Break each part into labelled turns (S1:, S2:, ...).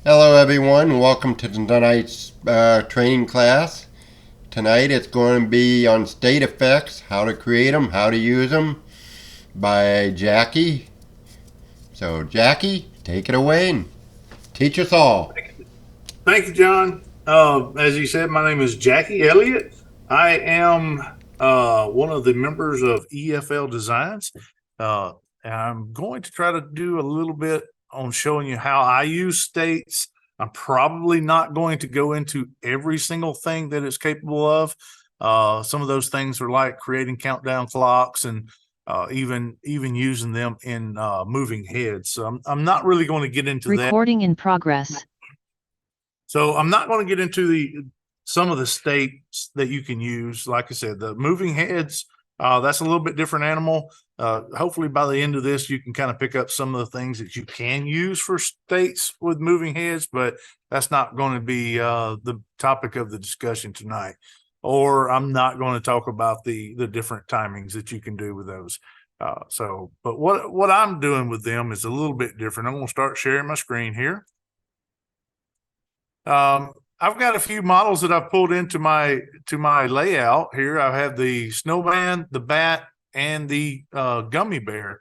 S1: Hello, everyone. Welcome to tonight's training class. Tonight it's going to be on state effects, how to create them, how to use them, by Jacky. So, Jacky, take it away and teach us all.
S2: Thank you, John. As you said, my name is Jackie Elliott. I am one of the members of EFL Designs. And I'm going to try to do a little bit on showing you how I use states. I'm probably not going to go into every single thing that it's capable of. Some of those things are like creating countdown clocks and even using them in moving heads. So I'm not really going to get into that.
S3: Recording in progress.
S2: So I'm not going to get into some of the states that you can use. Like I said, the moving heads, that's a little bit different animal. Hopefully by the end of this, you can kind of pick up some of the things that you can use for states with moving heads, but that's not going to be the topic of the discussion tonight. Or I'm not going to talk about the different timings that you can do with those. But what I'm doing with them is a little bit different. I'm going to start sharing my screen here. I've got a few models that I've pulled into my layout here. I have the snowman, the bat, and the gummy bear.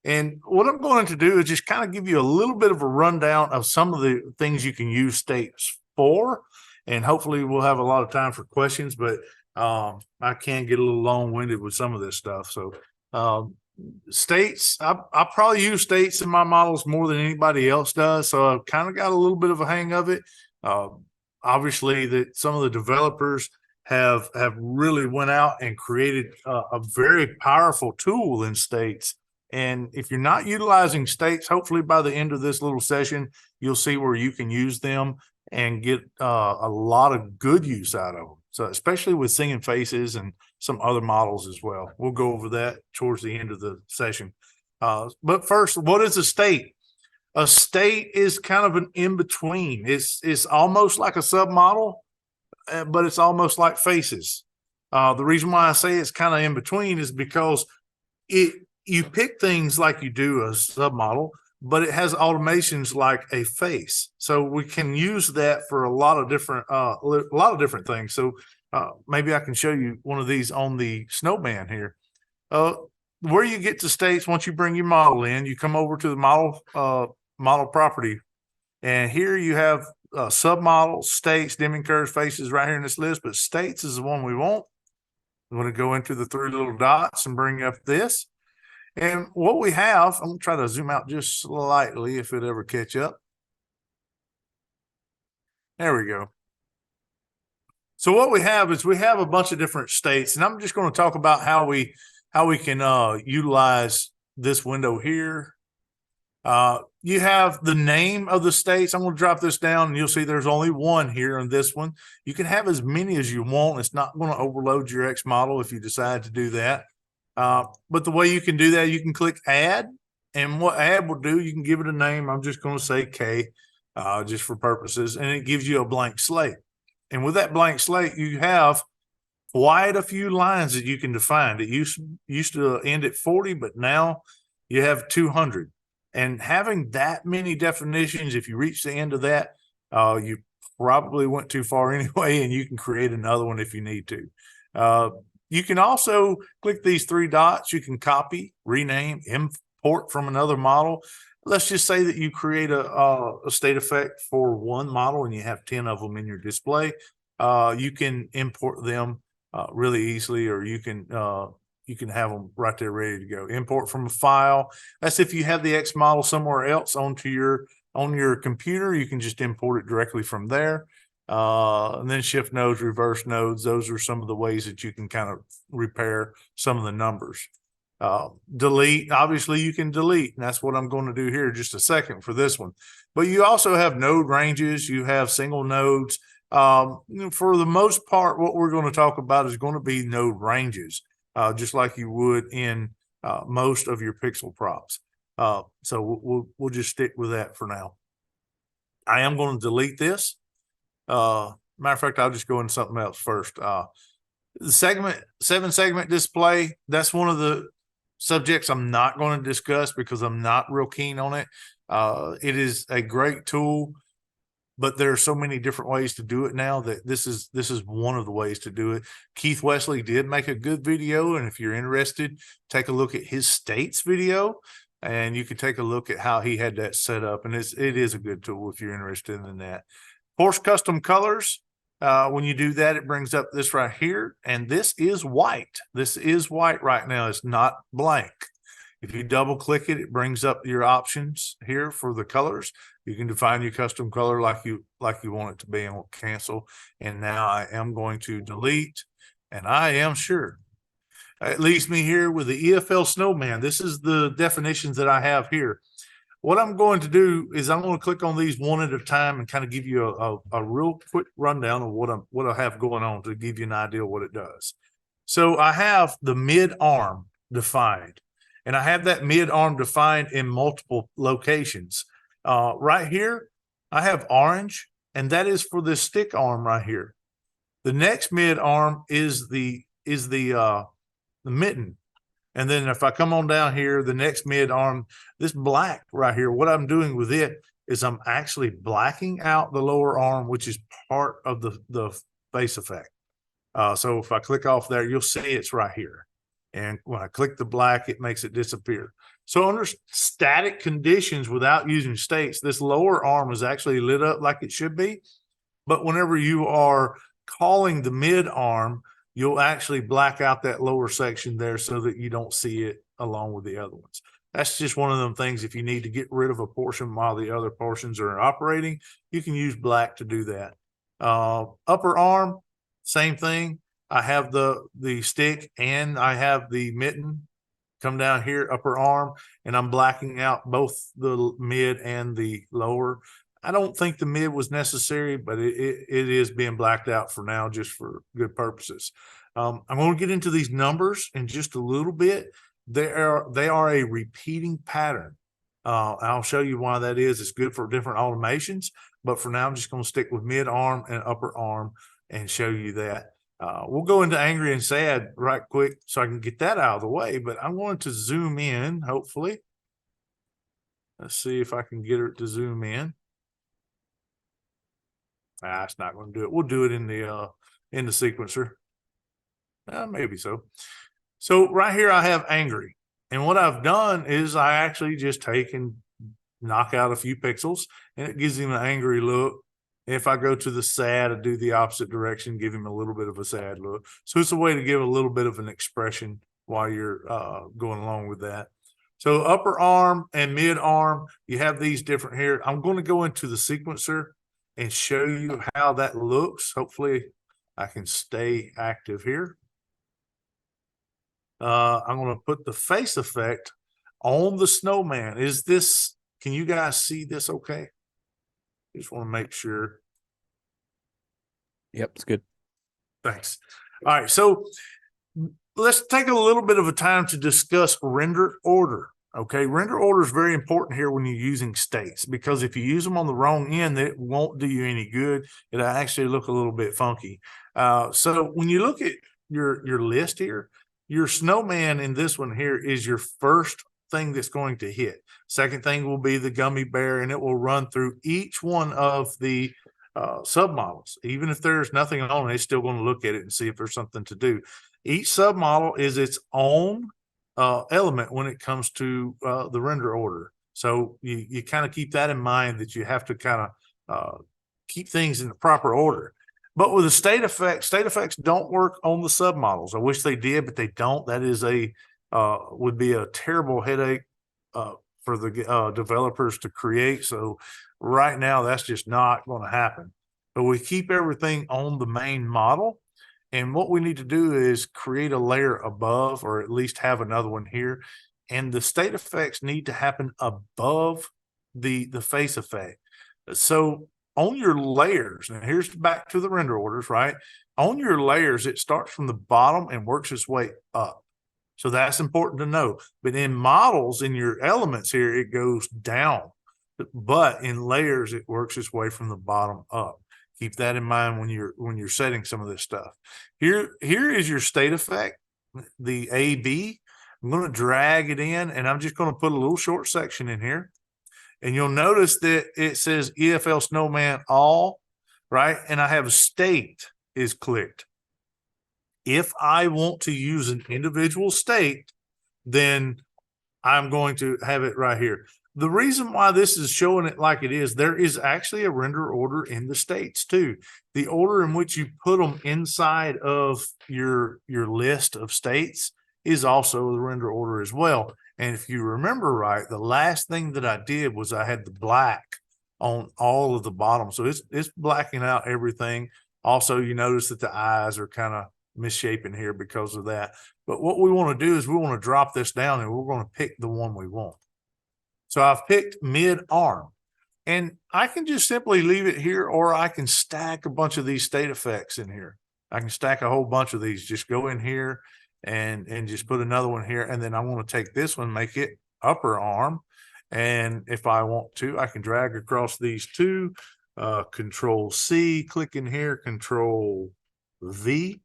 S2: And what I'm going to do is just kind of give you a little bit of a rundown of some of the things you can use states for. And hopefully we'll have a lot of time for questions, but I can get a little long-winded with some of this stuff. So states, I probably use states in my models more than anybody else does. So I've kind of got a little bit of a hang of it. Obviously that some of the developers have really went out and created a very powerful tool in states. And if you're not utilizing states, hopefully by the end of this little session, you'll see where you can use them and get a lot of good use out of them. So especially with singing faces and some other models as well. We'll go over that towards the end of the session. But first, what is a state? A state is kind of an in-between. It's almost like a submodel, but it's almost like faces. The reason why I say it's kind of in between is because you pick things like you do a submodel, but it has automations like a face. So we can use that for a lot of different things. So maybe I can show you one of these on the snowman here. Where you get to states, once you bring your model in, you come over to the model property, and here you have submodels, states, dimming curves, faces right here in this list, but states is the one we want. I'm going to go into the three little dots and bring up this. And what we have, I'm going to try to zoom out just slightly if it ever catch up. There we go. So what we have is we have a bunch of different states, and I'm just going to talk about how we can utilize this window here. You have the name of the states. I'm going to drop this down and you'll see there's only one here in this one. You can have as many as you want. It's not going to overload your X model if you decide to do that. But the way you can do that, you can click add, and what add will do, you can give it a name. I'm just going to say K, just for purposes, and it gives you a blank slate. And with that blank slate, you have quite a few lines that you can define. It used to end at 40, but now you have 200. And having that many definitions, if you reach the end of that, you probably went too far anyway, and you can create another one if you need to. You can also click these three dots. You can copy, rename, import from another model. Let's just say that you create a state effect for one model and you have 10 of them in your display. You can import them really easily, or you can have them right there ready to go. Import from a file. That's if you have the X model somewhere else on your computer, you can just import it directly from there. And then shift nodes, reverse nodes. Those are some of the ways that you can kind of repair some of the numbers. Delete, obviously you can delete, and that's what I'm going to do here in just a second for this one. But you also have node ranges, you have single nodes. For the most part, what we're going to talk about is going to be node ranges, just like you would in most of your pixel props. So we'll just stick with that for now. I am going to delete this. Matter of fact, I'll just go into something else first. The 7-segment display, that's one of the subjects I'm not going to discuss because I'm not real keen on it. It is a great tool but there are so many different ways to do it now that this is one of the ways to do it. Keith Wesley did make a good video, and if you're interested, take a look at his states video, and you can take a look at how he had that set up. And it is a good tool if you're interested in that. Force custom colors. When you do that, it brings up this right here, and this is white. This is white right now. It's not blank. If you double click it, it brings up your options here for the colors. You can define your custom color like you want it to be, and we'll cancel. And now I am going to delete, and I am sure. It leaves me here with the EFL Snowman. This is the definitions that I have here. What I'm going to do is I'm going to click on these one at a time and kind of give you a real quick rundown of what I have going on to give you an idea of what it does. So I have the mid arm defined, and I have that mid arm defined in multiple locations. Right here, I have orange, and that is for the stick arm right here. The next mid arm is the mitten. And then if I come on down here, the next mid arm, this black right here, what I'm doing with it is I'm actually blacking out the lower arm, which is part of the face effect. So if I click off there, you'll see it's right here. And when I click the black, it makes it disappear. So under static conditions without using states, this lower arm is actually lit up like it should be. But whenever you are calling the mid arm, you'll actually black out that lower section there so that you don't see it along with the other ones. That's just one of them things. If you need to get rid of a portion while the other portions are operating, you can use black to do that. Upper arm, same thing. I have the stick and I have the mitten. Come down here, upper arm, and I'm blacking out both the mid and the lower. I don't think the mid was necessary, but it is being blacked out for now, just for good purposes. I'm going to get into these numbers in just a little bit. They are a repeating pattern. I'll show you why that is. It's good for different automations, but for now, I'm just going to stick with mid arm and upper arm and show you that. We'll go into angry and sad right quick so I can get that out of the way, but I'm going to zoom in, hopefully. Let's see if I can get her to zoom in. It's not going to do it. We'll do it in the sequencer. Maybe so. So right here I have angry. And what I've done is I actually just take and knock out a few pixels, and it gives him an angry look. If I go to the sad, I do the opposite direction, give him a little bit of a sad look. So it's a way to give a little bit of an expression while you're going along with that. So upper arm and mid arm, you have these different here. I'm going to go into the sequencer and show you how that looks. Hopefully I can stay active here. I'm going to put the face effect on the snowman. Can you guys see this okay? Just want to make sure.
S3: Yep, it's good.
S2: Thanks. All right, so let's take a little bit of a time to discuss render order. Okay, render order is very important here when you're using states, because if you use them on the wrong end, it won't do you any good. It'll actually look a little bit funky. So when you look at your list here, your snowman in this one here is your first thing that's going to hit. Second thing will be the gummy bear, and it will run through each one of the submodels. Even if there's nothing on it, it's still going to look at it and see if there's something to do. Each submodel is its own element when it comes to the render order. So you kind of keep that in mind, that you have to kind of keep things in the proper order. But with the state effects don't work on the submodels. I wish they did, but they don't. That is would be a terrible headache for the developers to create. So right now, that's just not going to happen. But we keep everything on the main model. And what we need to do is create a layer above, or at least have another one here. And the state effects need to happen above the face effect. So on your layers, and here's back to the render orders, right? On your layers, it starts from the bottom and works its way up. So that's important to know. But in models, in your elements here, it goes down. But in layers, it works its way from the bottom up. Keep that in mind when you're setting some of this stuff. Here is your state effect, the AB. I'm going to drag it in, and I'm just going to put a little short section in here. And you'll notice that it says EFL Snowman all, right? And I have state is clicked. If I want to use an individual state, then I'm going to have it right here. The reason why this is showing it like it is, there is actually a render order in the states too. The order in which you put them inside of your list of states is also the render order as well. And if you remember right, the last thing that I did was I had the black on all of the bottom. So it's blacking out everything. Also, you notice that the eyes are kind of misshapen here because of that. But what we want to do is we want to drop this down and we're going to pick the one we want. So I've picked mid arm, and I can just simply leave it here, or I can stack a bunch of these state effects in here. I can stack a whole bunch of these. Just go in here and just put another one here. And then I want to take this one, make it upper arm. And if I want to, I can drag across these two, Control C, click in here, Control V,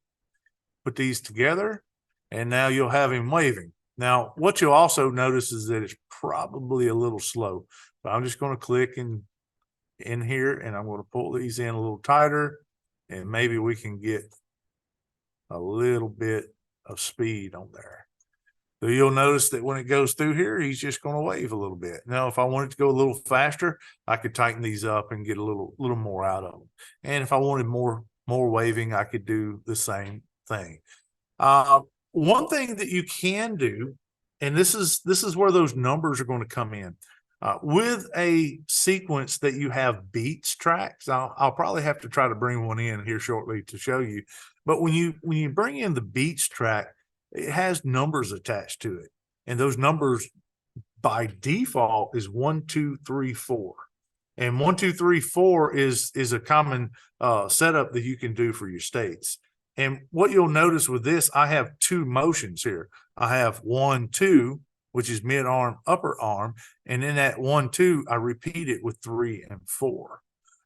S2: put these together, and now you'll have him waving. Now, what you'll also notice is that it's probably a little slow. So I'm just going to click in here, and I'm going to pull these in a little tighter, and maybe we can get a little bit of speed on there. So you'll notice that when it goes through here, he's just going to wave a little bit. Now, if I wanted to go a little faster, I could tighten these up and get a little more out of them. And if I wanted more waving, I could do the same thing. One thing that you can do, and this is where those numbers are going to come in. With a sequence that you have beats tracks, I'll probably have to try to bring one in here shortly to show you. But when you bring in the beats track, it has numbers attached to it, and those numbers by default is 1, 2, 3, 4. And 1, 2, 3, 4 is a common setup that you can do for your states. And what you'll notice with this, I have two motions here. I have 1, 2, which is mid arm, upper arm. And then that 1, 2, I repeat it with 3 and 4.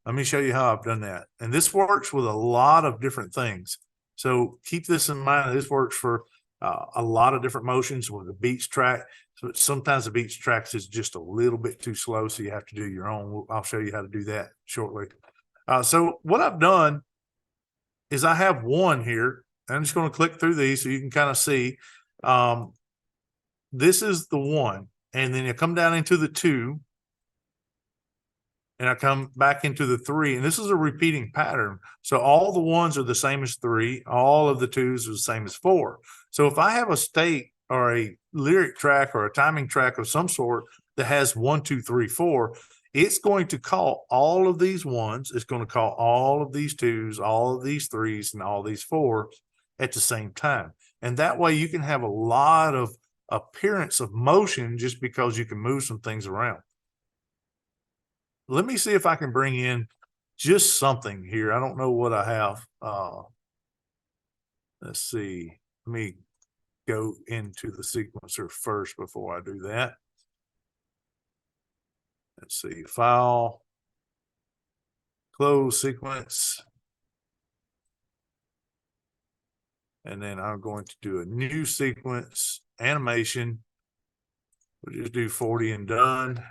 S2: Let me show you how I've done that. And this works with a lot of different things. So keep this in mind. This works for a lot of different motions with the beats track. So sometimes the beats tracks is just a little bit too slow, so you have to do your own. I'll show you how to do that shortly. So what I've done is I have one here. I'm just going to click through these so you can kind of see. This is the 1, and then you come down into the 2, and I come back into the 3, and this is a repeating pattern. So all the 1s are the same as 3, all of the 2s are the same as 4. So if I have a state or a lyric track or a timing track of some sort that has 1, 2, 3, 4, it's going to call all of these 1s. It's going to call all of these 2s, all of these 3s, and all these 4s at the same time. And that way you can have a lot of appearance of motion just because you can move some things around. Let me see if I can bring in just something here. I don't know what I have. Let's see. Let me go into the sequencer first before I do that. Let's see. File, close sequence. And then I'm going to do a new sequence, animation. We'll just do 40 and done.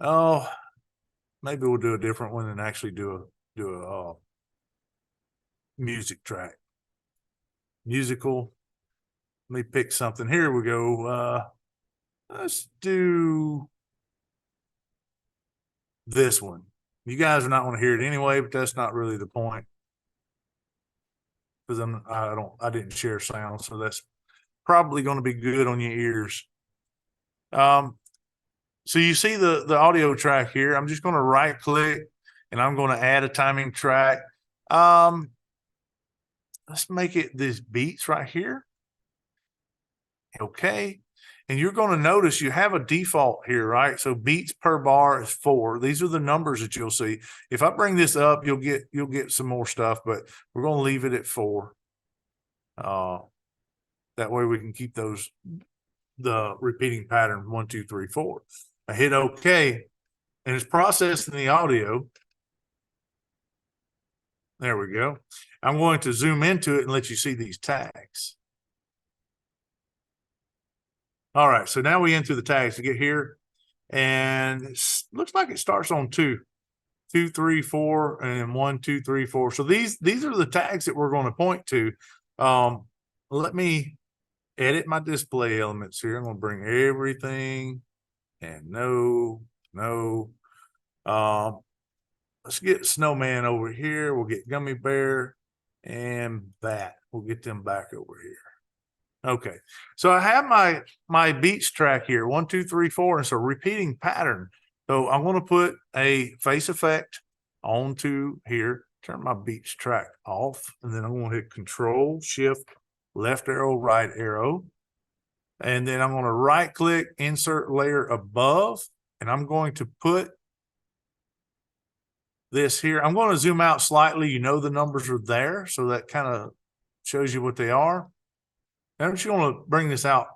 S2: Oh, maybe we'll do a different one and actually do a music track. Musical. Let me pick something. Here we go. Let's do this one. You guys are not going to hear it anyway, but that's not really the point, because I didn't share sound, so that's probably going to be good on your ears. So you see the audio track here. I'm just going to right click and I'm going to add a timing track. Let's make it this beats right here. Okay. And you're going to notice you have a default here, right? So beats per bar is 4. These are the numbers that you'll see. If I bring this up, you'll get some more stuff, but we're going to leave it at 4. That way we can keep the repeating pattern 1, 2, 3, 4. I hit OK, and it's processing the audio. There we go. I'm going to zoom into it and let you see these tags. All right, so now we enter the tags to get here, and it looks like it starts on 2, 2, 3, 4, and 1, 2, 3, 4. So these are the tags that we're going to point to. Let me edit my display elements here. I'm going to bring everything, and no. Let's get Snowman over here. We'll get Gummy Bear and Bat. We'll get them back over here. Okay, so I have my beats track here, 1, 2, 3, 4, and it's a repeating pattern. So I'm going to put a face effect onto here, turn my beats track off, and then I'm going to hit Control, Shift, left arrow, right arrow, and then I'm going to right click, insert layer above, and I'm going to put this here. I'm going to zoom out slightly. You know the numbers are there, so that kind of shows you what they are. I'm just going to bring this out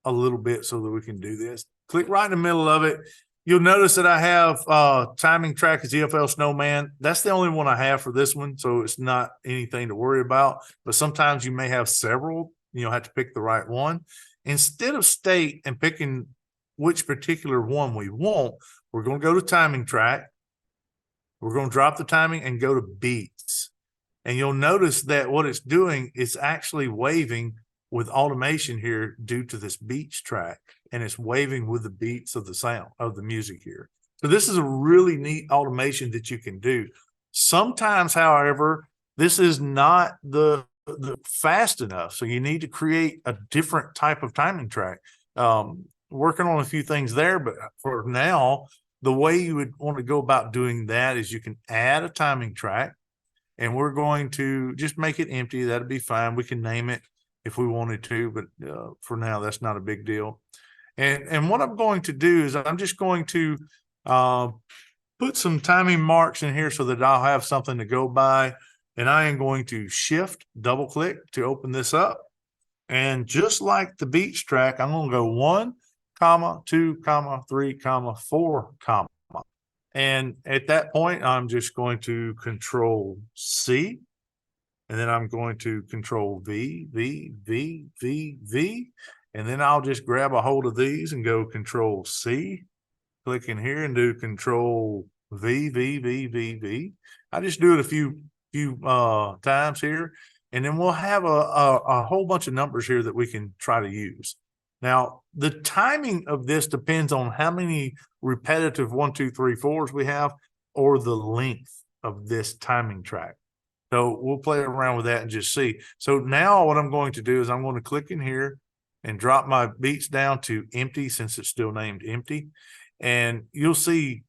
S2: a little bit so that we can do this. Click right in the middle of it. You'll notice that I have timing track is EFL Snowman. That's the only one I have for this one, so it's not anything to worry about. But sometimes you may have several. You'll have to pick the right one. Instead of state and picking which particular one we want, we're going to go to timing track. We're going to drop the timing and go to beats. And you'll notice that what it's doing is actually waving with automation here due to this beats track, and it's waving with the beats of the sound of the music here. So this is a really neat automation that you can do. Sometimes, however, this is not the fast enough. So you need to create a different type of timing track. Working on a few things there, but for now, the way you would want to go about doing that is you can add a timing track, and we're going to just make it empty. That'll be fine. We can name it if we wanted to, but for now, that's not a big deal. And what I'm going to do is I'm just going to put some timing marks in here so that I'll have something to go by. And I am going to shift, double click to open this up. And just like the beats track, I'm going to go 1, 2, 3, 4, and at that point, I'm just going to Control C, and then I'm going to Control V, and then I'll just grab a hold of these and go Control C, click in here and do Control V. I just do it a few times here, and then we'll have a whole bunch of numbers here that we can try to use. Now, the timing of this depends on how many repetitive 1, 2, 3, 4s we have, or the length of this timing track. So we'll play around with that and just see. So now what I'm going to do is I'm going to click in here and drop my beats down to empty, since it's still named empty. And you'll see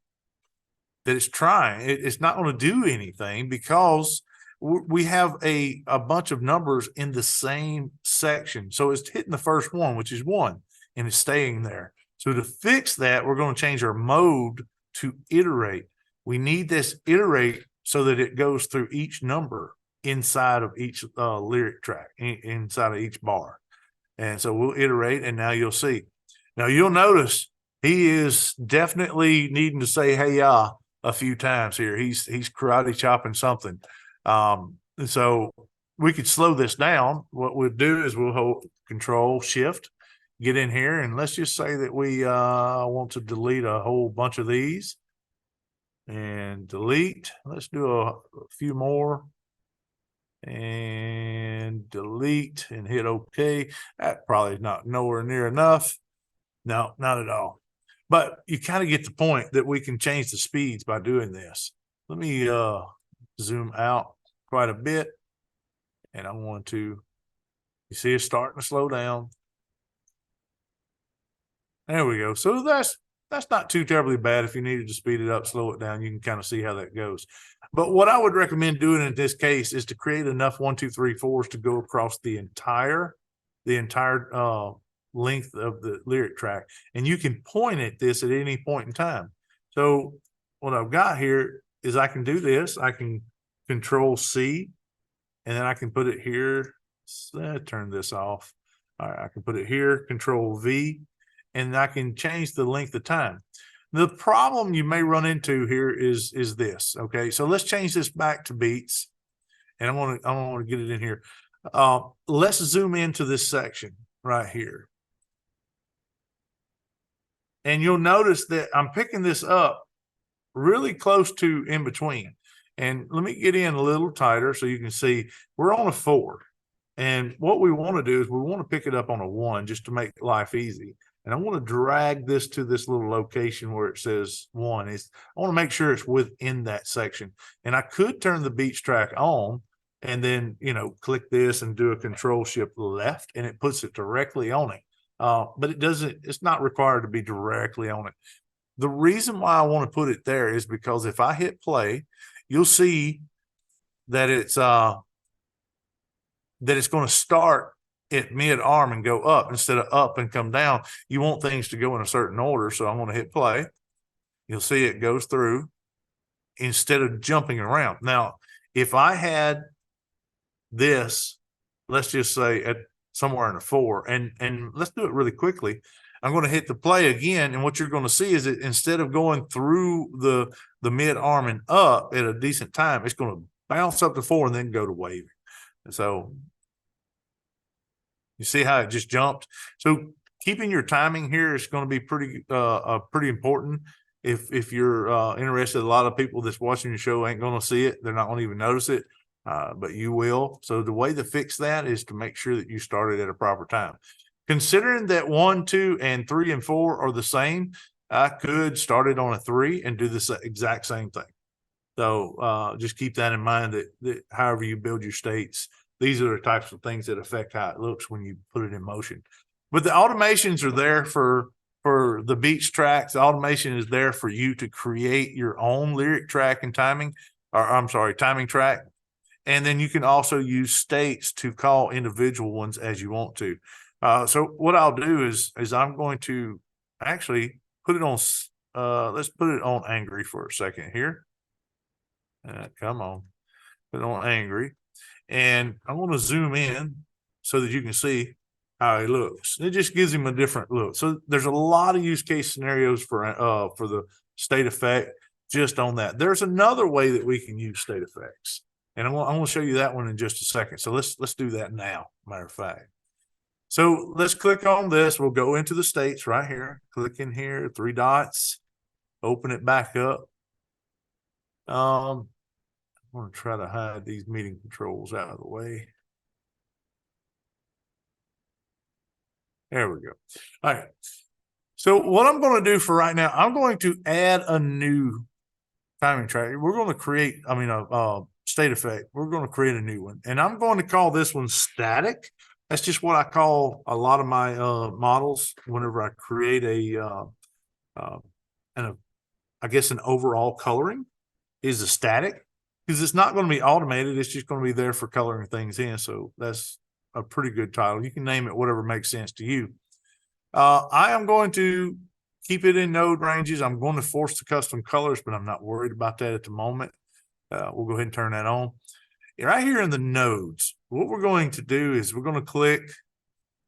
S2: that it's trying. It's not going to do anything because we have a bunch of numbers in the same section. So it's hitting the first one, which is 1, and it's staying there. So to fix that, we're going to change our mode to iterate. We need this iterate so that it goes through each number inside of each lyric track, inside of each bar. And so we'll iterate, and now you'll see. Now you'll notice he is definitely needing to say hey ya a few times here. He's karate chopping something. So we could slow this down. What we'll do is we'll hold Control Shift, get in here, and let's just say that we want to delete a whole bunch of these, and delete. Let's do a few more, and delete, and hit OK. That probably is not nowhere near enough. No, not at all. But you kind of get the point that we can change the speeds by doing this. Let me zoom out quite a bit, and I want to, you see it's starting to slow down. There we go. So that's not too terribly bad. If you needed to speed it up, slow it down, you can kind of see how that goes. But what I would recommend doing in this case is to create enough 1, 2, 3, 4s to go across the entire length of the lyric track, and you can point at this at any point in time. So what I've got here is I can do this. I can Control C, and then I can put it here. Turn this off. All right, I can put it here, Control V, and I can change the length of time. The problem you may run into here is this. Okay, so let's change this back to beats, and I want to get it in here. Let's zoom into this section right here. And you'll notice that I'm picking this up really close to in between. And let me get in a little tighter so you can see we're on a 4. And what we want to do is we want to pick it up on a 1 just to make life easy. And I want to drag this to this little location where it says 1. I want to make sure it's within that section. And I could turn the beach track on and then, click this and do a control shift left, and it puts it directly on it. But it's not required to be directly on it. The reason why I want to put it there is because if I hit play, you'll see that it's going to start at mid arm and go up instead of up and come down. You want things to go in a certain order. So I'm going to hit play. You'll see it goes through instead of jumping around. Now, if I had this, let's just say at somewhere in a 4, and let's do it really quickly. I'm going to hit the play again, and what you're going to see is that instead of going through the mid arm and up at a decent time, it's going to bounce up to 4 and then go to waving. And so you see how it just jumped. So keeping your timing here is going to be pretty important. If you're interested, a lot of people that's watching your show ain't going to see it. They're not going to even notice it, but you will. So the way to fix that is to make sure that you started at a proper time. Considering that 1, 2, and 3 and 4 are the same, I could start it on a 3 and do the exact same thing. So just keep that in mind that however you build your states, these are the types of things that affect how it looks when you put it in motion. But the automations are there for the beach tracks. The automation is there for you to create your own lyric track and timing track. And then you can also use states to call individual ones as you want to. So what I'll do is I'm going to actually put it on, let's put it on angry for a second here. Come on, put it on angry. And I want to zoom in so that you can see how he looks. It just gives him a different look. So there's a lot of use case scenarios for the state effect just on that. There's another way that we can use state effects, and I'm going to show you that one in just a second. So let's do that now, matter of fact. So let's click on this. We'll go into the states right here. Click in here, 3 dots, open it back up. I'm going to try to hide these meeting controls out of the way. There we go. All right. So what I'm going to do for right now, I'm going to add a new timing track. We're going to create, a state effect. We're going to create a new one. And I'm going to call this one static. That's just what I call a lot of my models whenever I create an overall coloring is a static, because it's not going to be automated. It's just going to be there for coloring things in. So that's a pretty good title. You can name it whatever makes sense to you. I am going to keep it in node ranges. I'm going to force the custom colors, but I'm not worried about that at the moment. We'll go ahead and turn that on. Right here in the nodes, what we're going to do is we're going to click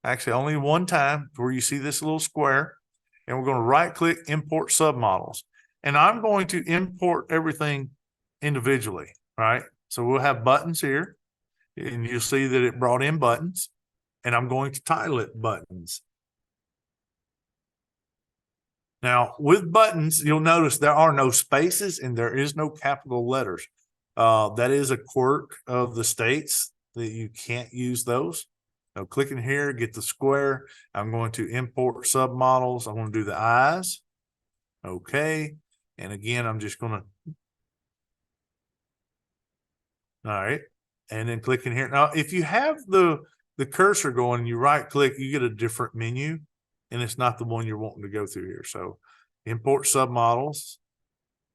S2: actually only one time where you see this little square, and we're going to right click import submodels. And I'm going to import everything individually, right? So we'll have buttons here, and you'll see that it brought in buttons, and I'm going to title it buttons. Now with buttons, you'll notice there are no spaces and there is no capital letters. That is a quirk of the states that you can't use those. Now click in here, get the square. I'm going to import submodels. I'm going to do the eyes. Okay. And again, I'm just going to, all right. And then click in here. Now, if you have the cursor going and you right click, you get a different menu, and it's not the one you're wanting to go through here. So import submodels.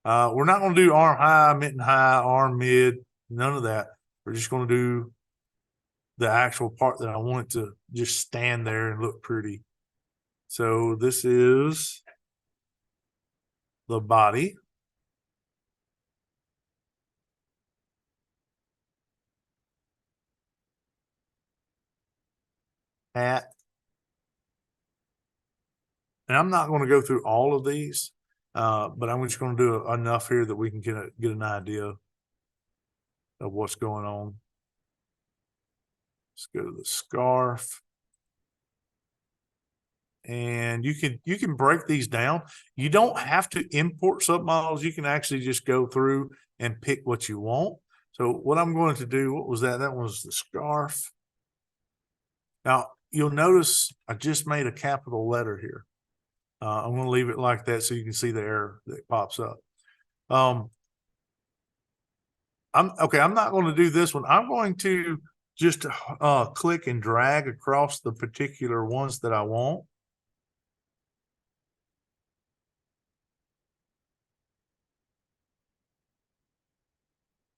S2: We're not going to do arm high, mitten high, arm mid, none of that. We're just going to do the actual part that I want it to just stand there and look pretty. So this is the body. Hat. And I'm not going to go through all of these, but I'm just going to do enough here that we can get an idea of what's going on. Let's go to the scarf. And you can break these down. You don't have to import submodels. You can actually just go through and pick what you want. So what I'm going to do, what was that? That was the scarf. Now you'll notice I just made a capital letter here. I'm going to leave it like that so you can see the error that pops up. I'm not going to do this one. I'm going to just click and drag across the particular ones that I want.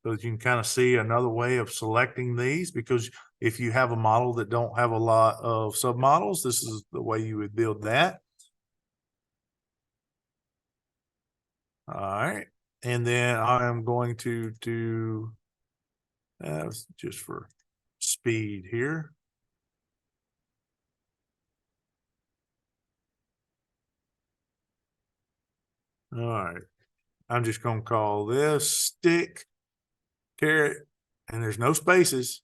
S2: So you can kind of see another way of selecting these, because if you have a model that don't have a lot of submodels, this is the way you would build that. All right. And then I am going to do just for speed here. All right. I'm just going to call this stick, carrot, and there's no spaces,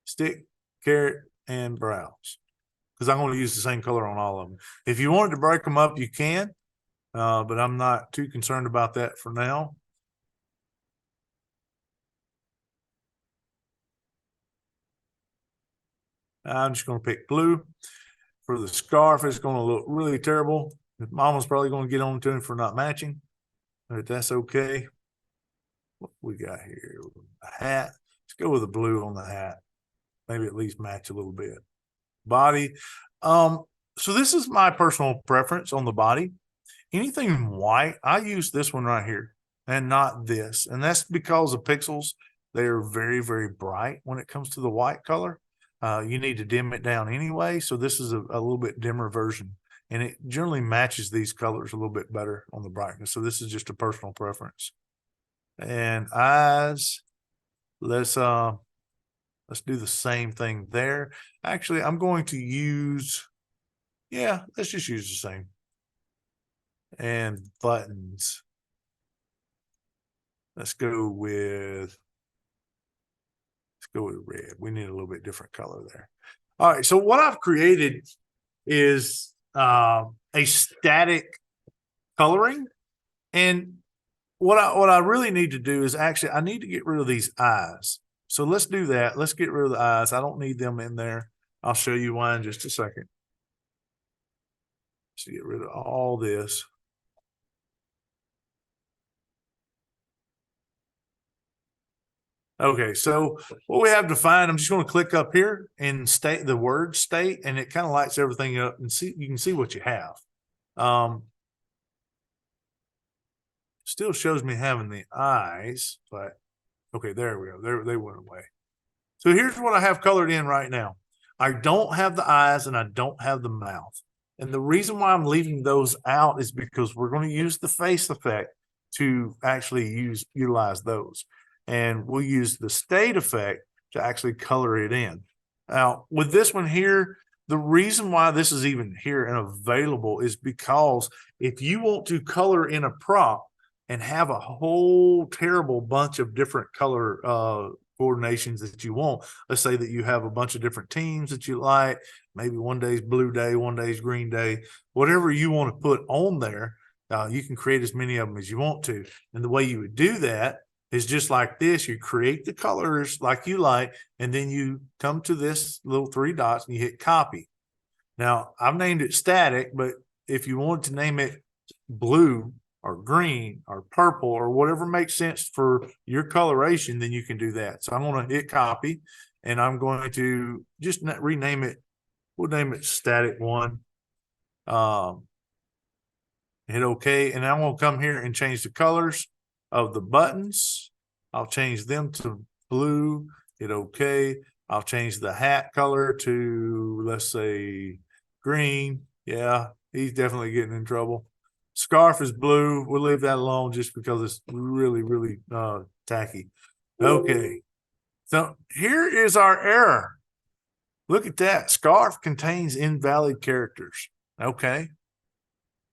S2: stick, carrot, and browse, because I'm going to use the same color on all of them. If you wanted to break them up, you can, but I'm not too concerned about that for now. I'm just going to pick blue. For the scarf, it's going to look really terrible. Mama's probably going to get on to him for not matching, but that's okay. What we got here? A hat. Let's go with the blue on the hat. Maybe at least match a little bit. Body. So this is my personal preference on the body. Anything white, I use this one right here and not this. And that's because the pixels, they're very, very bright when it comes to the white color. You need to dim it down anyway. So this is a little bit dimmer version, and it generally matches these colors a little bit better on the brightness. So this is just a personal preference. And eyes, let's do the same thing there. Actually, I'm going to use, let's just use the same. And buttons, let's go with red. We need a little bit different color there. All right, so what I've created is a static coloring, and what I really need to do is actually I need to get rid of these eyes. So let's do that. Let's get rid of the eyes. I don't need them in there. I'll show you why in just a second. So get rid of all this. Okay, so what we have defined, I'm just going to click up here and state the word state, and it kind of lights everything up, and you can see what you have. Still shows me having the eyes, but okay, there we go. They went away. So here's what I have colored in right now. I don't have the eyes and I don't have the mouth. And the reason why I'm leaving those out is because we're going to use the face effect to actually utilize those. And we'll use the state effect to actually color it in. Now, with this one here, the reason why this is even here and available is because if you want to color in a prop and have a whole terrible bunch of different color coordinations that you want, let's say that you have a bunch of different teams that you like, maybe one day's blue day, one day's green day, whatever you want to put on there, you can create as many of them as you want to. And the way you would do that is just like this. You create the colors like you like, and then you come to this little 3 dots and you hit copy. Now, I've named it static, but if you want to name it blue or green or purple or whatever makes sense for your coloration, then you can do that. So I'm going to hit copy, and I'm going to just rename it. We'll name it static 1. Hit OK, and I'm going to come here and change the colors of the buttons. I'll change them to blue. Hit OK. I'll change the hat color to, let's say, green. Yeah, he's definitely getting in trouble. Scarf is blue. We'll leave that alone just because it's really, really tacky. Okay. So here is our error. Look at that. Scarf contains invalid characters. Okay.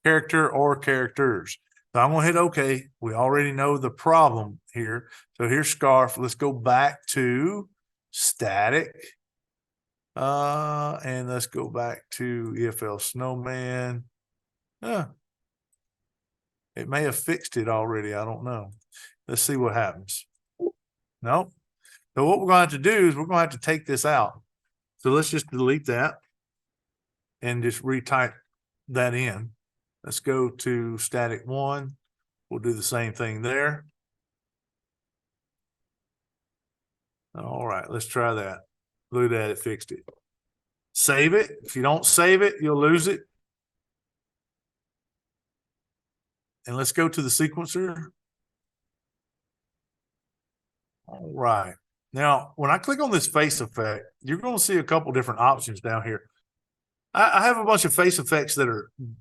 S2: Character or characters. So I'm going to hit OK. We already know the problem here. So here's scarf. Let's go back to static. And let's go back to EFL Snowman. It may have fixed it already. I don't know. Let's see what happens. No. So what we're going to have to do is we're going to have to take this out. So let's just delete that and just retype that in. Let's go to static 1. We'll do the same thing there. All right, let's try that. Look at that, it fixed it. Save it. If you don't save it, you'll lose it. And let's go to the sequencer. All right. Now, when I click on this face effect, you're going to see a couple different options down here. I have a bunch of face effects that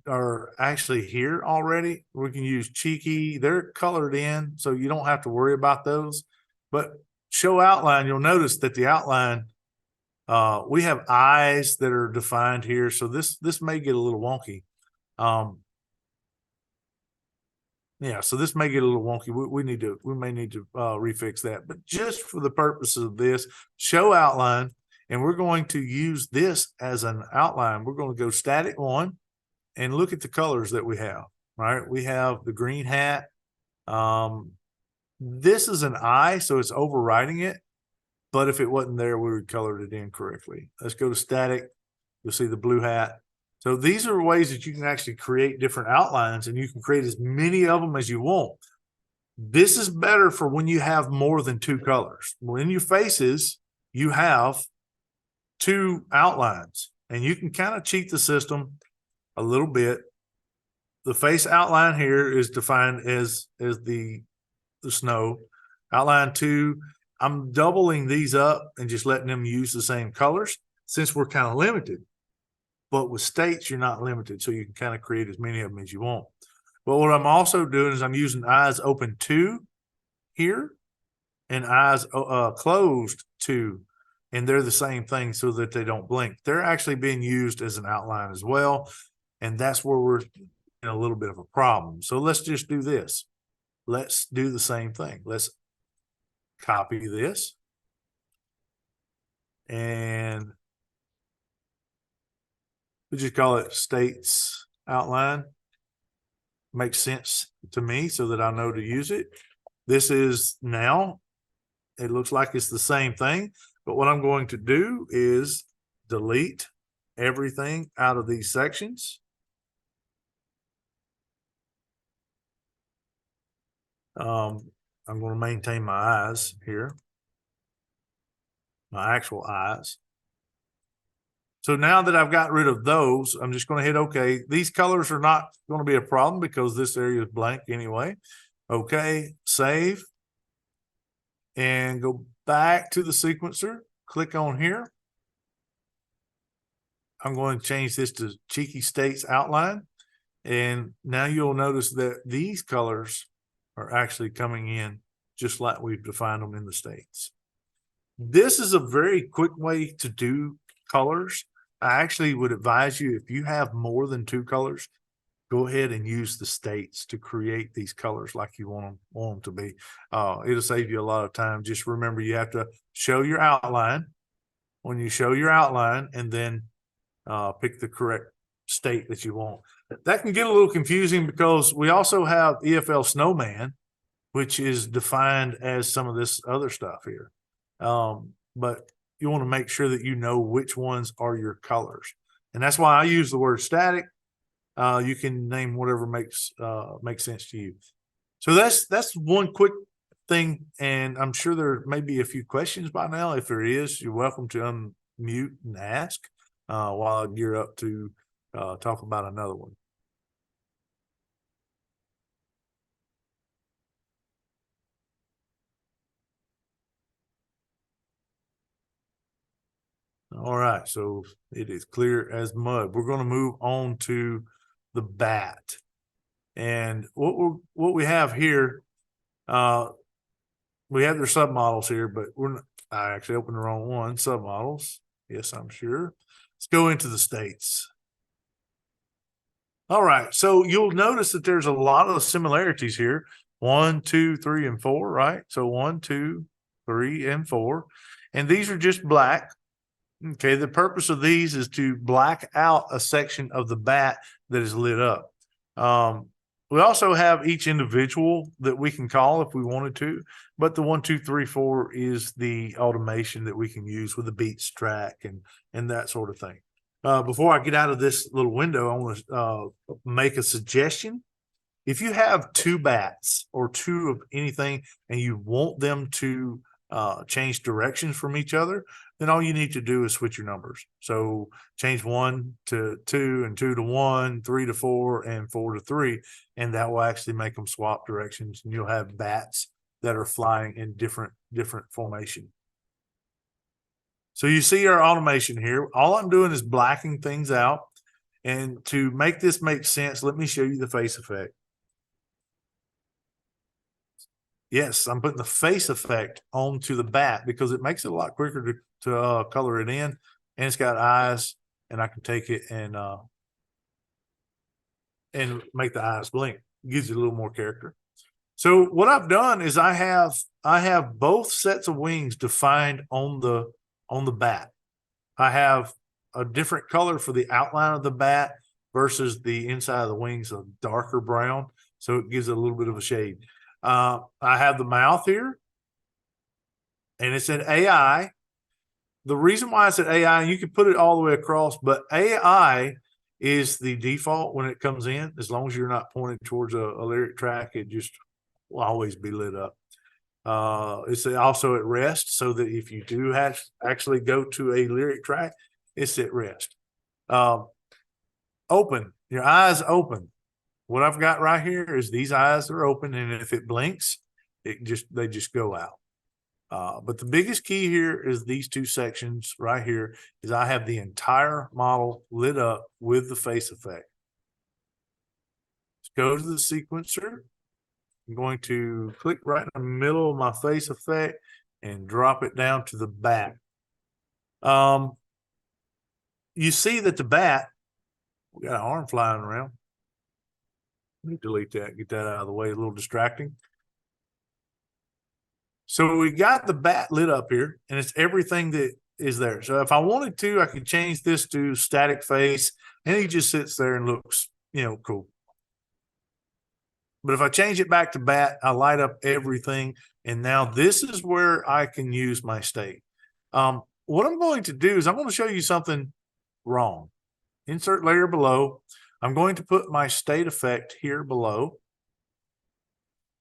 S2: are actually here already. We can use Cheeky. They're colored in, so you don't have to worry about those. But show outline, you'll notice that the outline, we have eyes that are defined here. So this may get a little wonky. Yeah, so this may get a little wonky. We may need to refix that. But just for the purposes of this, show outline. And we're going to use this as an outline. We're going to go static 1 and look at the colors that we have. Right? We have the green hat. This is an eye, so it's overriding it. But if it wasn't there, we would color it in correctly. Let's go to static. You'll see the blue hat. So these are ways that you can actually create different outlines, and you can create as many of them as you want. This is better for when you have more than 2 colors. Well, in your faces, you have 2 outlines, and you can kind of cheat the system a little bit. The face outline here is defined as the snow. Outline 2, I'm doubling these up and just letting them use the same colors since we're kind of limited. But with states, you're not limited, so you can kind of create as many of them as you want. But what I'm also doing is I'm using eyes open 2 here and eyes closed 2. And they're the same thing so that they don't blink. They're actually being used as an outline as well. And that's where we're in a little bit of a problem. So let's just do this. Let's do the same thing. Let's copy this. And we just call it states outline. Makes sense to me so that I know to use it. This is now, it looks like it's the same thing. But what I'm going to do is delete everything out of these sections. I'm going to maintain my eyes here, my actual eyes. So now that I've got rid of those, I'm just going to hit OK. These colors are not going to be a problem because this area is blank anyway. OK, save. And go back to the sequencer. Click on here. I'm going to change this to Cheeky States Outline. And now you'll notice that these colors are actually coming in just like we've defined them in the states. This is a very quick way to do colors. I actually would advise you, if you have more than 2 colors, go ahead and use the states to create these colors like you want them to be. It'll save you a lot of time. Just remember, you have to show your outline. When you show your outline, and then pick the correct state that you want. That can get a little confusing because we also have EFL Snowman, which is defined as some of this other stuff here. But you want to make sure that you know which ones are your colors. And that's why I use the word static. You can name whatever makes sense to you. So that's one quick thing, and I'm sure there may be a few questions by now. If there is, you're welcome to unmute and ask while I gear up to talk about another one. All right, so it is clear as mud. We're going to move on to the bat. And what we have here, we have their submodels here, but I actually opened the wrong one. Submodels. Yes, I'm sure. Let's go into the states. All right, so you'll notice that there's a lot of similarities here. 1, 2, 3, and 4, right? So 1, 2, 3, and 4. And these are just black. Okay, the purpose of these is to black out a section of the bat that is lit up. We also have each individual that we can call if we wanted to, but the 1, 2, 3, 4 is the automation that we can use with the beats track and that sort of thing. Before I get out of this little window, I want to make a suggestion. If you have two bats or two of anything and you want them to change directions from each other, then all you need to do is switch your numbers. So change 1 to 2 and 2 to 1, 3 to 4 and 4 to 3. And that will actually make them swap directions. And you'll have bats that are flying in different formation. So you see our automation here. All I'm doing is blacking things out. And to make this make sense, let me show you the face effect. Yes, I'm putting the face effect onto the bat because it makes it a lot quicker to color it in, and it's got eyes, and I can take it and make the eyes blink. It gives you a little more character. So what I've done is I have both sets of wings defined on the bat. I have a different color for the outline of the bat versus the inside of the wings of darker brown, so it gives it a little bit of a shade. I have the mouth here, and it's an AI. The reason why it's an AI, and you can put it all the way across, but AI is the default when it comes in. As long as you're not pointed towards a lyric track, it just will always be lit up. It's also at rest, so that if you do actually go to a lyric track, it's at rest. Open, your eyes open. What I've got right here is these eyes are open, and if it blinks, they just go out. But the biggest key here is these two sections right here is I have the entire model lit up with the face effect. Let's go to the sequencer. I'm going to click right in the middle of my face effect and drop it down to the bat. You see that the bat, we got an arm flying around. Let me delete that, get that out of the way, a little distracting. So we got the bat lit up here, and it's everything that is there. So if I wanted to, I could change this to static face, and he just sits there and looks, cool. But if I change it back to bat, I light up everything, and now this is where I can use my state. What I'm going to do is I'm going to show you something wrong. Insert layer below. I'm going to put my state effect here below.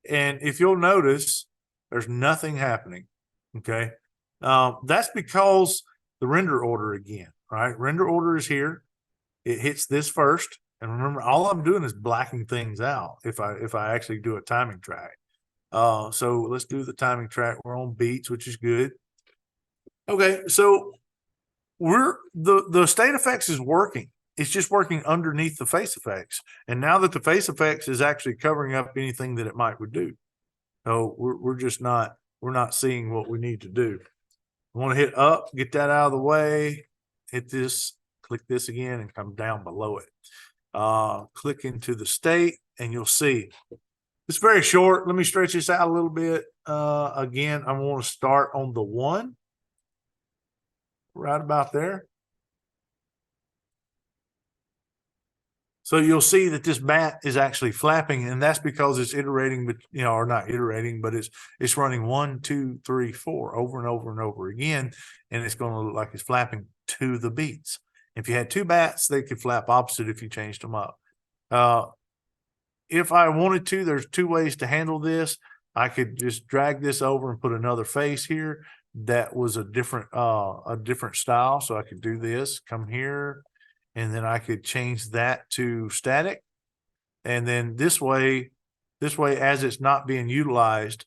S2: And if you'll notice, there's nothing happening. Okay. That's because the render order again, right? Render order is here. It hits this first. And remember, all I'm doing is blacking things out if I actually do a timing track. So let's do the timing track. We're on beats, which is good. Okay, so the state effects is working. It's just working underneath the face effects. And now that the face effects is actually covering up anything that it might would do. So we're not seeing what we need to do. I want to hit up, get that out of the way, hit this, click this again, and come down below it. Click into the state, and you'll see it's very short. Let me stretch this out a little bit. Again, I want to start on the 1, right about there. So you'll see that this bat is actually flapping, and that's because it's iterating, but or not iterating, but it's running 1, 2, 3, 4 over and over and over again, and it's going to look like it's flapping to the beats. If you had two bats, they could flap opposite if you changed them up. If I wanted to, there's two ways to handle this. I could just drag this over and put another face here that was a different style. So I could do this, come here, and then I could change that to static. And then this way, as it's not being utilized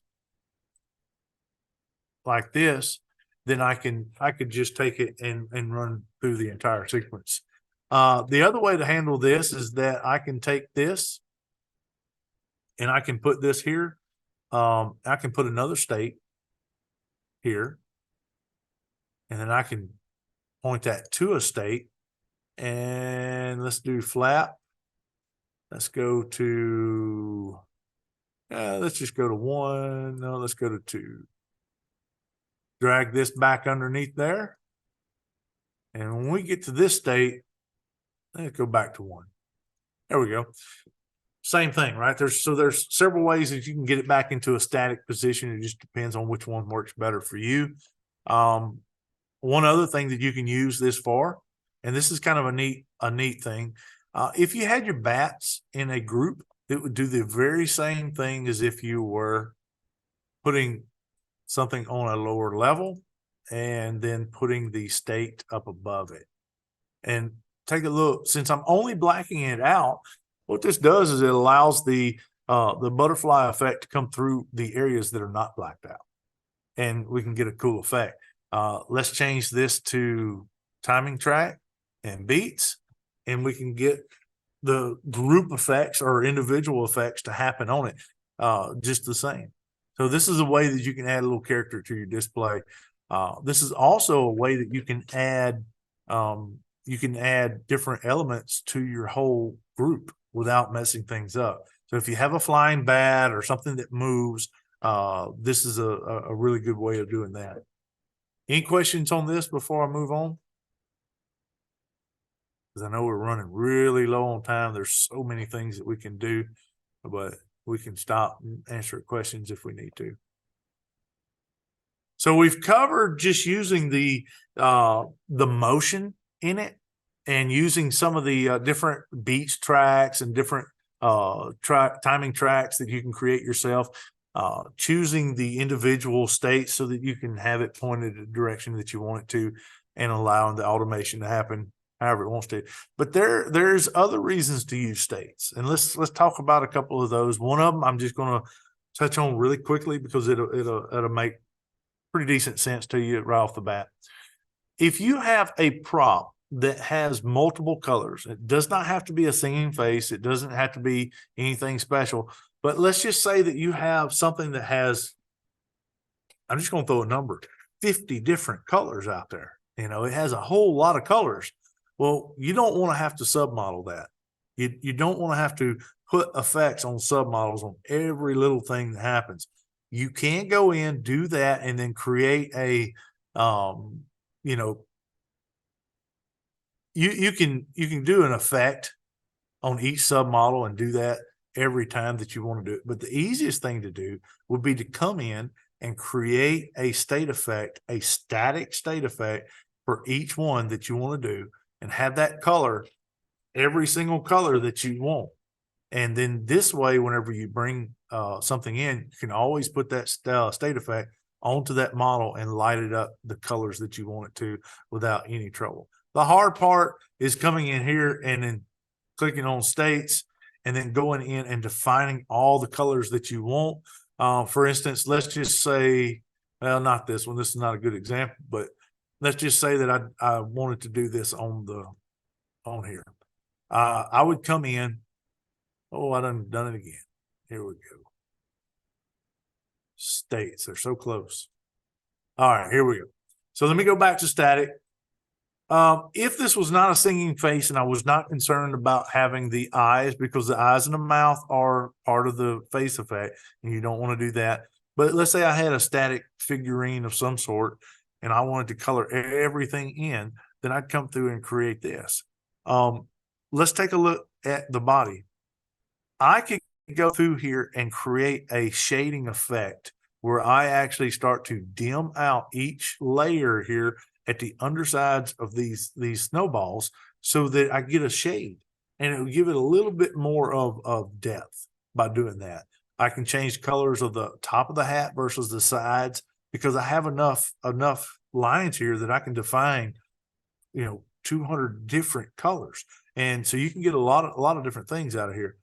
S2: like this, then I could just take it and run through the entire sequence. The other way to handle this is that I can take this and I can put this here. I can put another state here, and then I can point that to a state. And let's do flap. Let's go to, let's just go to 1. No, let's go to 2. Drag this back underneath there. And when we get to this state, let's go back to 1. There we go. Same thing, right? There's several ways that you can get it back into a static position. It just depends on which one works better for you. One other thing that you can use this for, and this is kind of a neat thing. If you had your bats in a group, it would do the very same thing as if you were putting something on a lower level and then putting the state up above it. And take a look. Since I'm only blacking it out, what this does is it allows the butterfly effect to come through the areas that are not blacked out, and we can get a cool effect. Let's change this to timing track and beats, and we can get the group effects or individual effects to happen on it just the same. So this is a way that you can add a little character to your display. This is also a way that you can add different elements to your whole group without messing things up. So if you have a flying bat or something that moves, this is a really good way of doing that. Any questions on this before I move on? Because I know we're running really low on time. There's so many things that we can do, but we can stop and answer questions if we need to. So we've covered just using the motion in it and using some of the different beats tracks and different timing tracks that you can create yourself, choosing the individual states so that you can have it pointed in the direction that you want it to, and allowing the automation to happen however it wants to. But there's other reasons to use states, and let's talk about a couple of those. One of them I'm just going to touch on really quickly because it'll make pretty decent sense to you right off the bat. If you have a prop that has multiple colors, it does not have to be a singing face. It doesn't have to be anything special. But let's just say that you have something that has, I'm just going to throw a number, 50 different colors out there. You know, it has a whole lot of colors. Well, you don't want to have to submodel that. You don't want to have to put effects on submodels on every little thing that happens. You can go in, do that, and then create a, you know, you can do an effect on each submodel and do that every time that you want to do it. But the easiest thing to do would be to come in and create a state effect, a static state effect for each one that you want to do, and have that color, every single color that you want. And then this way, whenever you bring something in, you can always put that state effect onto that model and light it up the colors that you want it to without any trouble. The hard part is coming in here and then clicking on states and then going in and defining all the colors that you want. For instance, let's just say, well, not this one. This is not a good example, but let's just say that I wanted to do this on here. I would come in. Oh, I done it again. Here we go. States, they're so close. All right, here we go. So let me go back to static. If this was not a singing face and I was not concerned about having the eyes, because the eyes and the mouth are part of the face effect and you don't want to do that. But let's say I had a static figurine of some sort and I wanted to color everything in, then I'd come through and create this. Let's take a look at the body. I could go through here and create a shading effect where I actually start to dim out each layer here at the undersides of these snowballs so that I get a shade, and it will give it a little bit more of depth by doing that. I can change colors of the top of the hat versus the sides because I have enough lines here that I can define, 200 different colors. And so you can get a lot of different things out of here.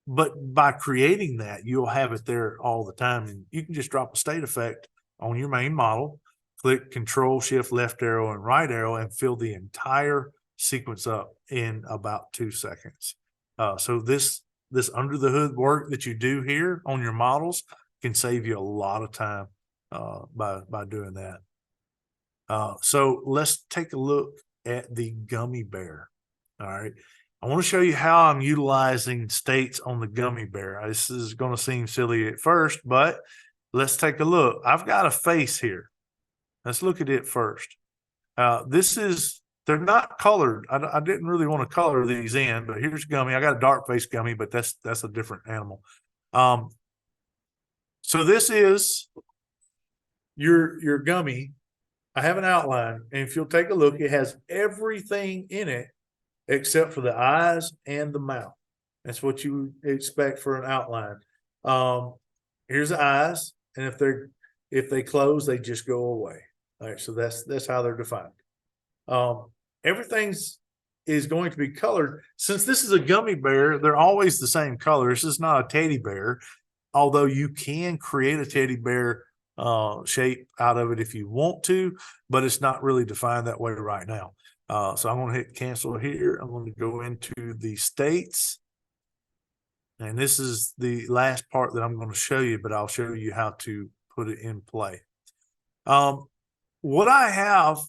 S2: But by creating that, you'll have it there all the time, and you can just drop a state effect on your main model, click Control Shift left arrow and right arrow, and fill the entire sequence up in about 2 seconds. So this under the hood work that you do here on your models can save you a lot of time by doing that. So let's take a look at the gummy bear. All right. I want to show you how I'm utilizing states on the gummy bear. This is going to seem silly at first, but let's take a look. I've got a face here. Let's look at it first. They're not colored. I didn't really want to color these in, but here's gummy. I got a dark face gummy, but that's a different animal. So this is your gummy. I have an outline, and if you'll take a look, it has everything in it except for the eyes and the mouth. That's what you expect for an outline. Here's the eyes, and if they close, they just go away. All right, so that's how they're defined. Everything's is going to be colored. Since this is a gummy bear, they're always the same color. This is not a teddy bear, although you can create a teddy bear shape out of it if you want to, but it's not really defined that way right now. So I'm going to hit cancel here. I'm going to go into the states. And this is the last part that I'm going to show you, but I'll show you how to put it in play. What I have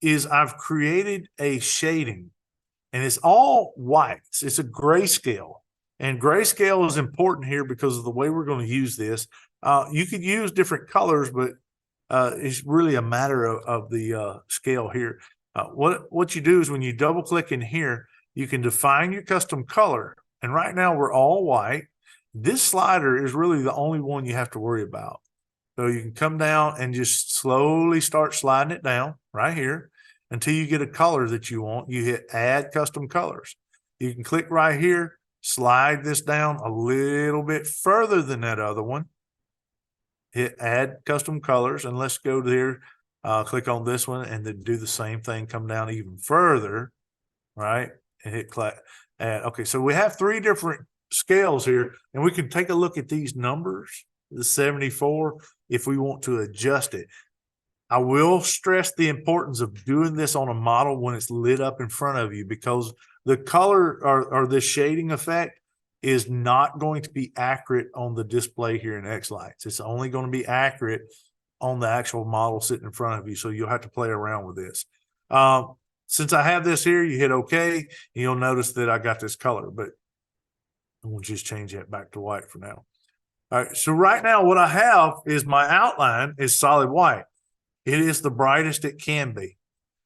S2: is I've created a shading, and it's all white. It's a grayscale, and grayscale is important here because of the way we're going to use this. You could use different colors, but it's really a matter of the scale here. What you do is when you double click in here, you can define your custom color. And right now we're all white. This slider is really the only one you have to worry about. So you can come down and just slowly start sliding it down right here until you get a color that you want. You hit add custom colors. You can click right here, slide this down a little bit further than that other one. Hit add custom colors, and let's go there. Click on this one and then do the same thing. Come down even further, right? And hit add. Okay, so we have 3 different scales here, and we can take a look at these numbers, the 74, if we want to adjust it. I will stress the importance of doing this on a model when it's lit up in front of you, because the color or the shading effect is not going to be accurate on the display here in xLights. It's only going to be accurate on the actual model sitting in front of you. So you'll have to play around with this. Since I have this here, you hit OK, and you'll notice that I got this color, but we'll just change that back to white for now. All right, so right now what I have is my outline is solid white. It is the brightest it can be.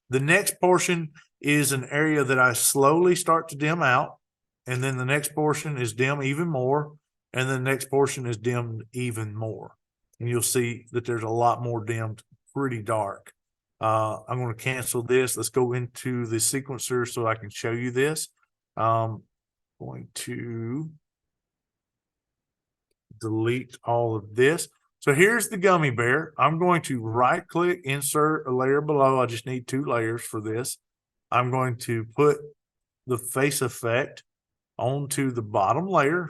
S2: The next portion is an area that I slowly start to dim out, and then the next portion is dim even more, and the next portion is dimmed even more. And you'll see that there's a lot more dimmed, pretty dark. I'm going to cancel this. Let's go into the sequencer so I can show you this. I'm going to delete all of this. So here's the gummy bear. I'm going to right click, insert a layer below. I just need 2 layers for this. I'm going to put the face effect onto the bottom layer.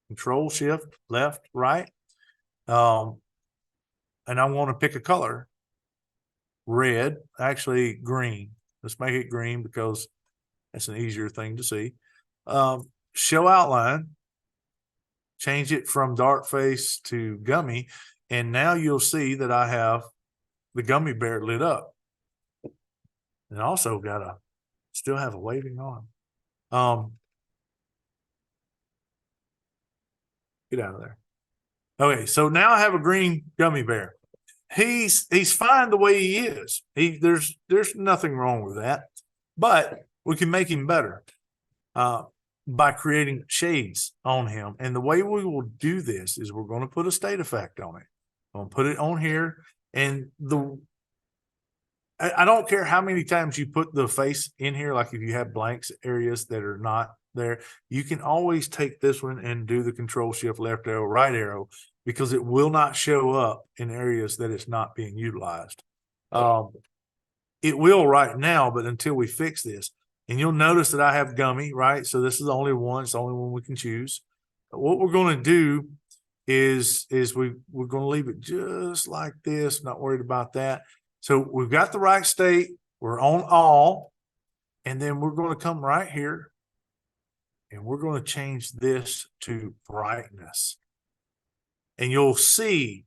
S2: Control Shift, left, right. And I want to pick a color. Red, actually green. Let's make it green because that's an easier thing to see. Show outline. Change it from dark face to gummy, and now you'll see that I have the gummy bear lit up, and also still have a waving arm. Get out of there. Okay, so now I have a green gummy bear. He's fine the way he is. There's nothing wrong with that, but we can make him better by creating shades on him. And the way we will do this is we're going to put a state effect on it. I'm going to put it on here, and I don't care how many times you put the face in here. Like if you have blanks areas that are not there, you can always take this one and do the Control Shift left arrow, right arrow, because it will not show up in areas that it's not being utilized. It will right now, but until we fix this. And you'll notice that I have gummy, right? So this is the only one. It's the only one we can choose. But what we're going to do is we're going to leave it just like this. Not worried about that. So we've got the right state. We're on all. And then we're going to come right here. And we're going to change this to brightness. And you'll see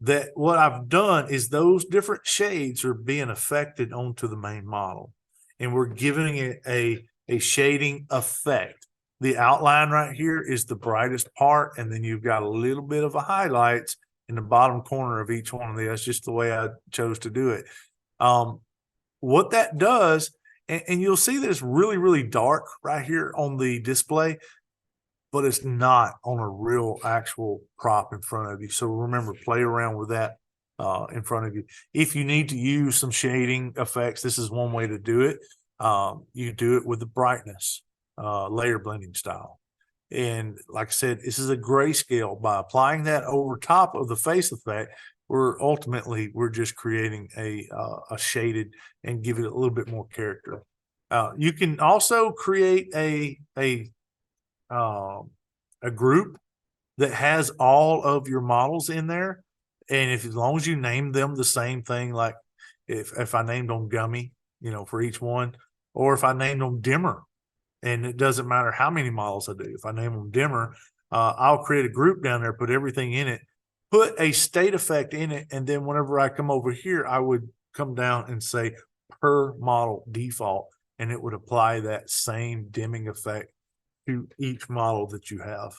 S2: that what I've done is those different shades are being affected onto the main model. And we're giving it a shading effect. The outline right here is the brightest part, and then you've got a little bit of a highlights in the bottom corner of each one of these. That's just the way I chose to do it. what that does, and you'll see that it's really, really dark right here on the display, but it's not on a real actual prop in front of you. So remember, play around with that in front of you. If you need to use some shading effects, this is one way to do it. You do it with the brightness, layer blending style. And like I said, this is a grayscale. By applying that over top of the face effect, we're just creating a shaded and give it a little bit more character. You can also create a group that has all of your models in there, and if as long as you name them the same thing, like if I named them Gummy, for each one, or if I named them Dimmer, and it doesn't matter how many models I do. If I name them Dimmer, I'll create a group down there, put everything in it, put a state effect in it, and then whenever I come over here, I would come down and say per model default, and it would apply that same dimming effect to each model that you have.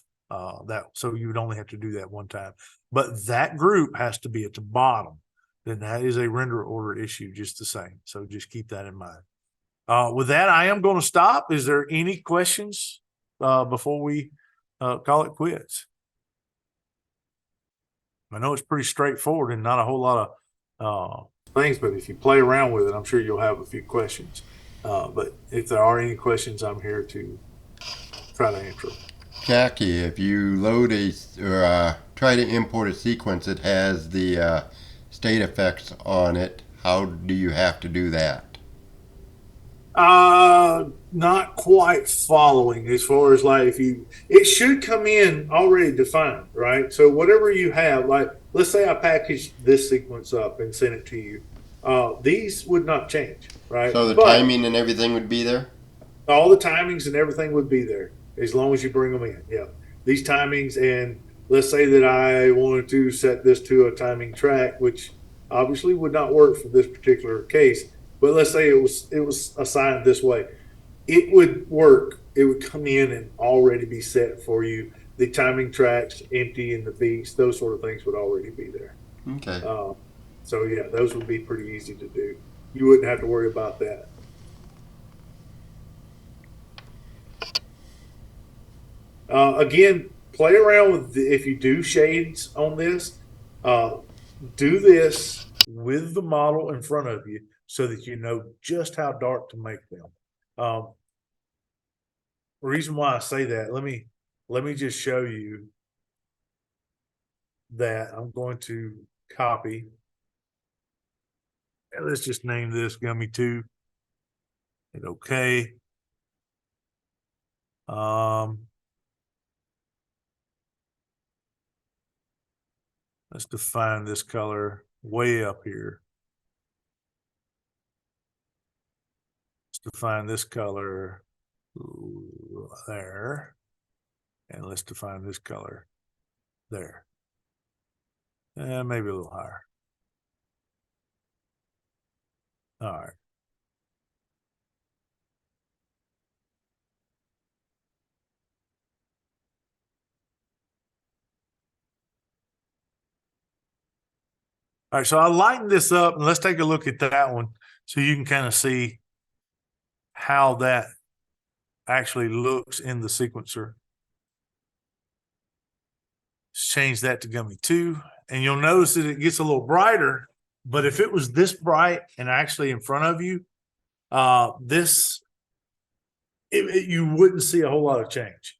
S2: So you would only have to do that one time. But that group has to be at the bottom. Then that is a render order issue just the same. So just keep that in mind. With that, I am going to stop. Is there any questions before we call it quits? I know it's pretty straightforward and not a whole lot of things, but if you play around with it, I'm sure you'll have a few questions. But if there are any questions, I'm here to try to answer.
S1: Jacky, if you load try to import a sequence that has the state effects on it, how do you have to do that?
S2: Not quite following as far as like it should come in already defined, right? So whatever you have, like let's say I package this sequence up and send it to you, these would not change, right?
S1: So the timing and everything would be there?
S2: All the timings and everything would be there as long as you bring them in. Yeah, these timings, and let's say that I wanted to set this to a timing track, which obviously would not work for this particular case. But let's say it was assigned this way, it would work. It would come in and already be set for you. The timing tracks, empty, and the beats, those sort of things would already be there.
S1: Okay.
S2: So yeah, those would be pretty easy to do. You wouldn't have to worry about that. Again, play around with if you do shades on this, do this with the model in front of you so that you know just how dark to make them. The reason why I say that, let me just show you that. I'm going to copy. And let's just name this Gummy 2. Hit OK. Let's define this color way up here. Let's define this color there. And let's define this color there. And maybe a little higher. All right. All right, so I lighten this up, and let's take a look at that one so you can kind of see how that actually looks in the sequencer. Let's change that to Gummy 2, and you'll notice that it gets a little brighter, but if it was this bright and actually in front of you, you wouldn't see a whole lot of change.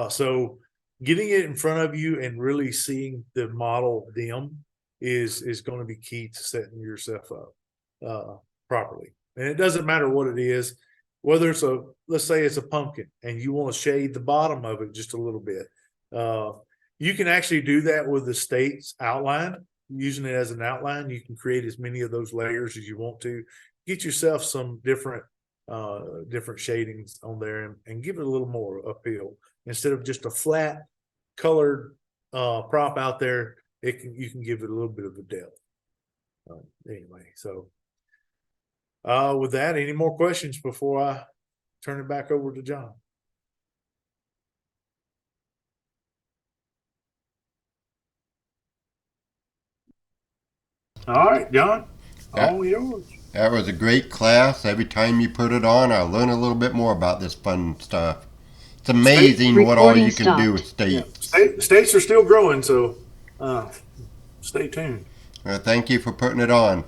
S2: So getting it in front of you and really seeing the model dim is going to be key to setting yourself up properly. And it doesn't matter what it is, whether it's let's say it's a pumpkin and you want to shade the bottom of it just a little bit. You can actually do that with the state's outline. Using it as an outline, you can create as many of those layers as you want to. Get yourself some different shadings on there and give it a little more appeal. Instead of just a flat colored prop out there, you can give it a little bit of a depth. Anyway, so with that, any more questions before I turn it back over to John? All right, John, all yours.
S1: That was a great class. Every time you put it on, I learn a little bit more about this fun stuff. It's amazing what all you can do with states.
S2: States are still growing, so stay tuned.
S1: Thank you for putting it on.